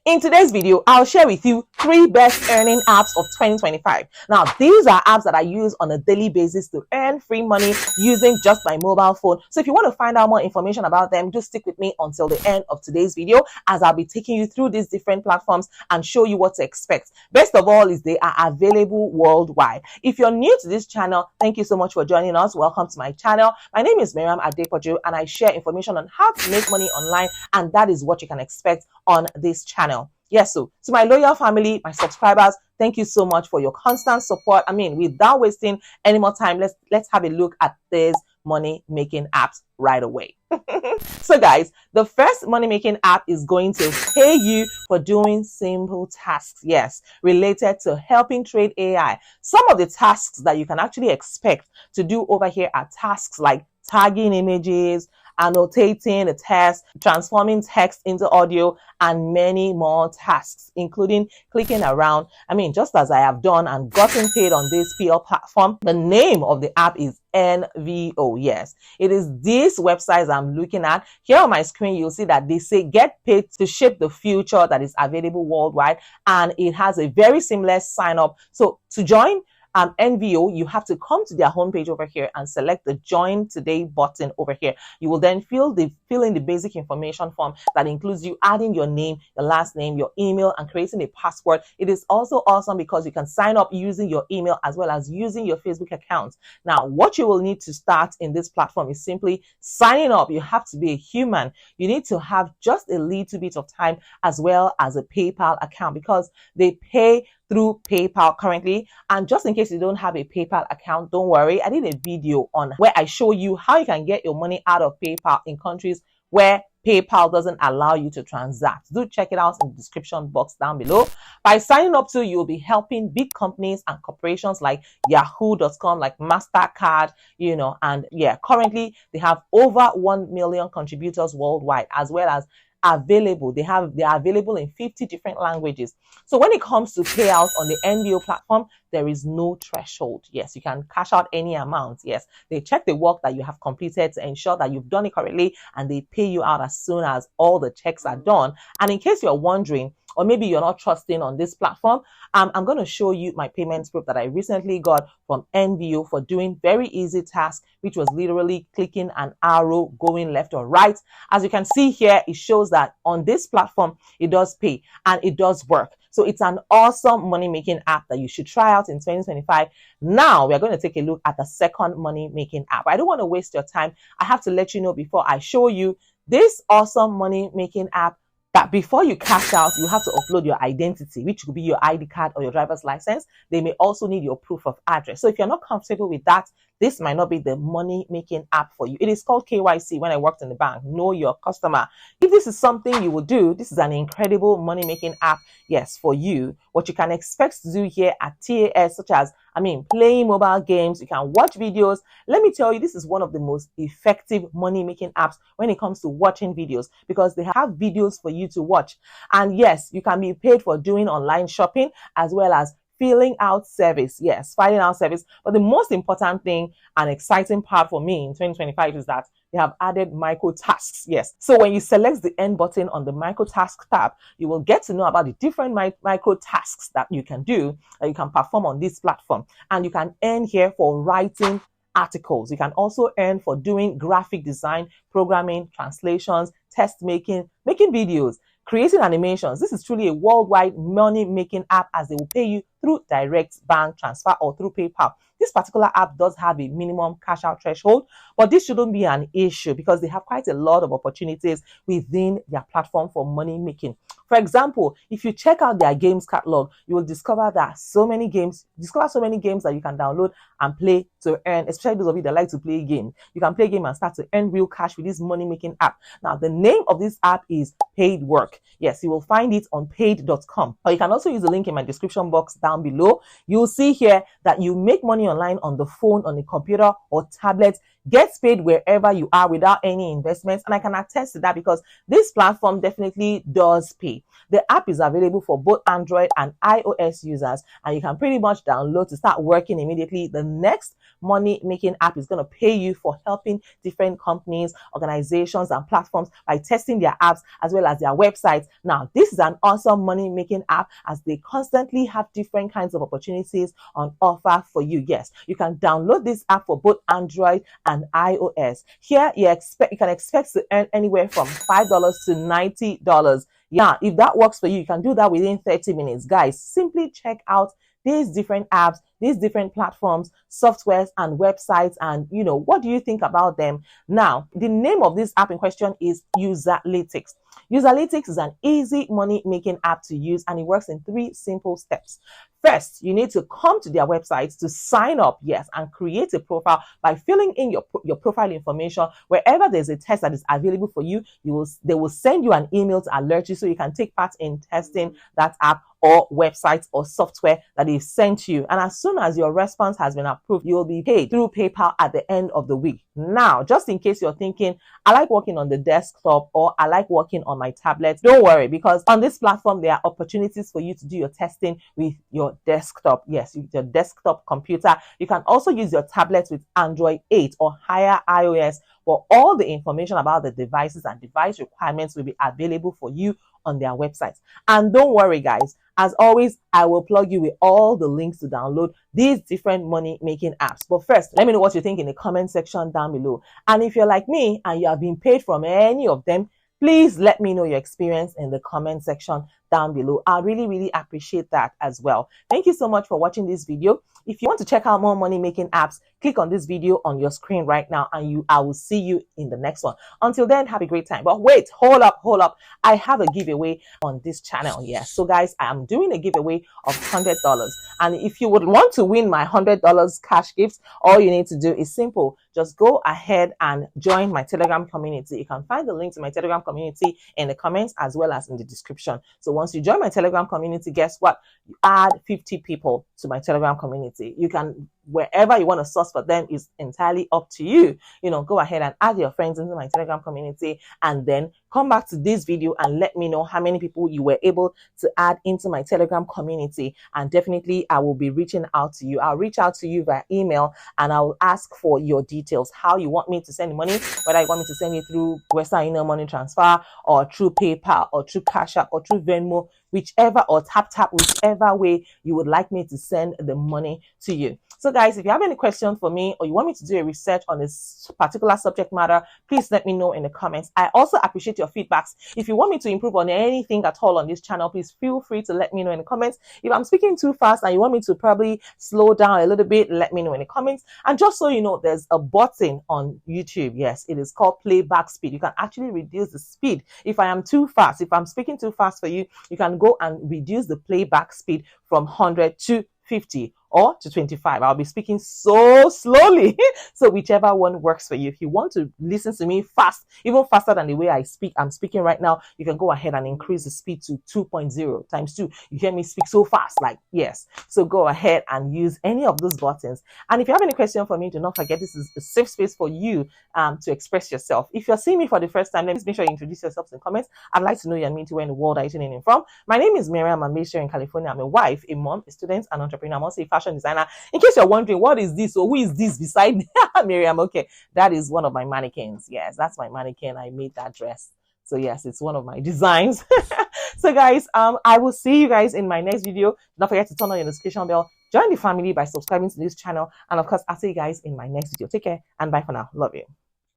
In today's video, I'll share with you 3 best earning apps of 2025. Now, these are apps that I use on a daily basis to earn free money using just my mobile phone. So if you want to find out more information about them, just stick with me until the end of today's video, as I'll be taking you through these different platforms and show you what to expect. Best of all is they are available worldwide. If you're new to this channel, thank you so much for joining us. Welcome to my channel. My name is Mariam A, and I share information on how to make money online, and that is what you can expect on this channel. Yes, so to my loyal family, my subscribers, thank you so much for your constant support. Without wasting any more time, let's have a look at these money making apps right away. So guys, the first money making app is going to pay you for doing simple tasks, yes, related to helping trade AI. Some of the tasks that you can actually expect to do over here are tasks like tagging images, annotating the text, transforming text into audio, and many more tasks, including clicking around. Just as I have done and gotten paid on this PL platform. The name of the app is NVO. Yes, it is these websites I'm looking at. Here on my screen, you'll see that they say get paid to shape the future, that is available worldwide, and it has a very seamless sign up. So to join NVO, you have to come to their homepage over here and select the Join Today button over here. You will then fill in the basic information form that includes you adding your name, your last name, your email, and creating a password. It is also awesome because you can sign up using your email as well as using your Facebook account. Now, what you will need to start in this platform is simply signing up. You have to be a human. You need to have just a little bit of time as well as a PayPal account, because they pay through PayPal currently. And just in case you don't have a PayPal account, don't worry. I did a video on where I show you how you can get your money out of PayPal in countries where PayPal doesn't allow you to transact. Do check it out in the description box down below. By signing up to, you'll be helping big companies and corporations like Yahoo.com, like MasterCard, and yeah, currently they have over 1 million contributors worldwide, as well as available. They are available in 50 different languages. So when it comes to payouts on the NVO platform, there is no threshold. Yes, you can cash out any amount. Yes, they check the work that you have completed to ensure that you've done it correctly, and they pay you out as soon as all the checks are done. And in case you're wondering, or maybe you're not trusting on this platform, I'm going to show you my payment proof that I recently got from NVO for doing very easy tasks, which was literally clicking an arrow going left or right. As you can see here, it shows that on this platform, it does pay and it does work. So it's an awesome money-making app that you should try out in 2025. Now, we're going to take a look at the second money-making app. I don't want to waste your time. I have to let you know before I show you this awesome money-making app that before you cash out, you have to upload your identity, which could be your ID card or your driver's license. They may also need your proof of address. So if you're not comfortable with that, this might not be the money-making app for you. It is called KYC when I worked in the bank, Know Your Customer. If this is something you will do, this is an incredible money-making app, yes, for you. What you can expect to do here at TAS, such as, playing mobile games, you can watch videos. Let me tell you, this is one of the most effective money-making apps when it comes to watching videos, because they have videos for you to watch. And yes, you can be paid for doing online shopping as well as filling out service. Yes, filling out service. But the most important thing and exciting part for me in 2025 is that they have added micro tasks. Yes. So when you select the end button on the micro task tab, you will get to know about the different micro tasks that you can do, that you can perform on this platform. And you can earn here for writing articles. You can also earn for doing graphic design, programming, translations, test making videos, creating animations. This is truly a worldwide money-making app, as they will pay you through direct bank transfer or through PayPal. This particular app does have a minimum cash out threshold, but this shouldn't be an issue because they have quite a lot of opportunities within their platform for money making. For example, if you check out their games catalog, you will discover so many games that you can download and play to earn, especially those of you that like to play games. You can play a game and start to earn real cash with this money-making app. Now, the name of this app is Paid Work. Yes, you will find it on paid.com. Or you can also use the link in my description box down below. You'll see here that you make money online on the phone, on a computer or tablet, gets paid wherever you are without any investments. And I can attest to that because this platform definitely does pay. The app is available for both Android and iOS users, and you can pretty much download to start working immediately. The next money making app is going to pay you for helping different companies, organizations, and platforms by testing their apps as well as their websites. Now, this is an awesome money making app as they constantly have different kinds of opportunities on offer for you. Yes, you can download this app for both Android and iOS. Here, you can expect to earn anywhere from $5 to $90. Yeah, if that works for you, you can do that within 30 minutes. Guys, simply check out these different apps, these different platforms, softwares, and websites, and what do you think about them? Now, the name of this app in question is Userlytics. Userlytics is an easy money making app to use, and it works in 3 simple steps. First, you need to come to their website to sign up, yes, and create a profile by filling in your profile information. Wherever there's a test that is available for you, they will send you an email to alert you so you can take part in testing that app or website or software that they've sent you. And as soon as your response has been approved, you will be paid through PayPal at the end of the week. Now, just in case you're thinking, I like working on the desktop or I like working on my tablet, don't worry, because on this platform, there are opportunities for you to do your testing with your desktop. Yes, with your desktop computer. You can also use your tablet with Android 8 or higher iOS. For all the information about the devices and device requirements will be available for you on their websites. And don't worry, guys, as always, I will plug you with all the links to download these different money making apps. But first, let me know what you think in the comment section down below. And if you're like me and you have been paid from any of them, please let me know your experience in the comment section down below. I really appreciate that as well. Thank you so much for watching this video. If you want to check out more money making apps, click on this video on your screen right now, and I will see you in the next one. Until then, have a great time. But wait, hold up. I have a giveaway on this channel. Yes. So guys, I am doing a giveaway of $100. And if you would want to win my $100 cash gifts, all you need to do is simple. Just go ahead and join my Telegram community. You can find the link to my Telegram community in the comments as well as in the description. So once you join my Telegram community, guess what? You add 50 people to my Telegram community. You can, wherever you want to source for them is entirely up to you. Go ahead and add your friends into my Telegram community and then come back to this video and let me know how many people you were able to add into my Telegram community. And definitely I will be reaching out to you. I'll reach out to you via email and I will ask for your details, how you want me to send money, whether you want me to send it through Western Union money transfer or through PayPal or through Cash App or through Venmo, whichever, or tap, whichever way you would like me to send the money to you. So guys, if you have any questions for me or you want me to do a research on this particular subject matter, please let me know in the comments. I also appreciate your feedbacks. If you want me to improve on anything at all on this channel, please feel free to let me know in the comments. If I'm speaking too fast and you want me to probably slow down a little bit, let me know in the comments. And just so you know, there's a button on YouTube. Yes, it is called playback speed. You can actually reduce the speed. If I am too fast, if I'm speaking too fast for you, you can go and reduce the playback speed from 100 to 50 or to 25. I'll be speaking so slowly. So whichever one works for you. If you want to listen to me fast, even faster than the way I'm speaking right now, you can go ahead and increase the speed to 2.0 times 2. You hear me speak so fast, like, yes. So go ahead and use any of those buttons. And if you have any question for me, do not forget this is a safe space for you to express yourself. If you're seeing me for the first time, let's make sure you introduce yourselves in the comments. I'd like to know your mean, where in the world are you tuning in from. My name is Mariam. I'm based here in California. I'm a wife, a mom, a student, an entrepreneur. I'm also a fashion designer. In case you're wondering, what is this or who is this beside me? Miriam, okay, that is one of my mannequins. Yes, that's my mannequin. I made that dress. So yes, it's one of my designs. So guys, I will see you guys in my next video. Don't forget to turn on your notification bell. Join the family by subscribing to this channel. And of course, I'll see you guys in my next video. Take care and bye for now. Love you.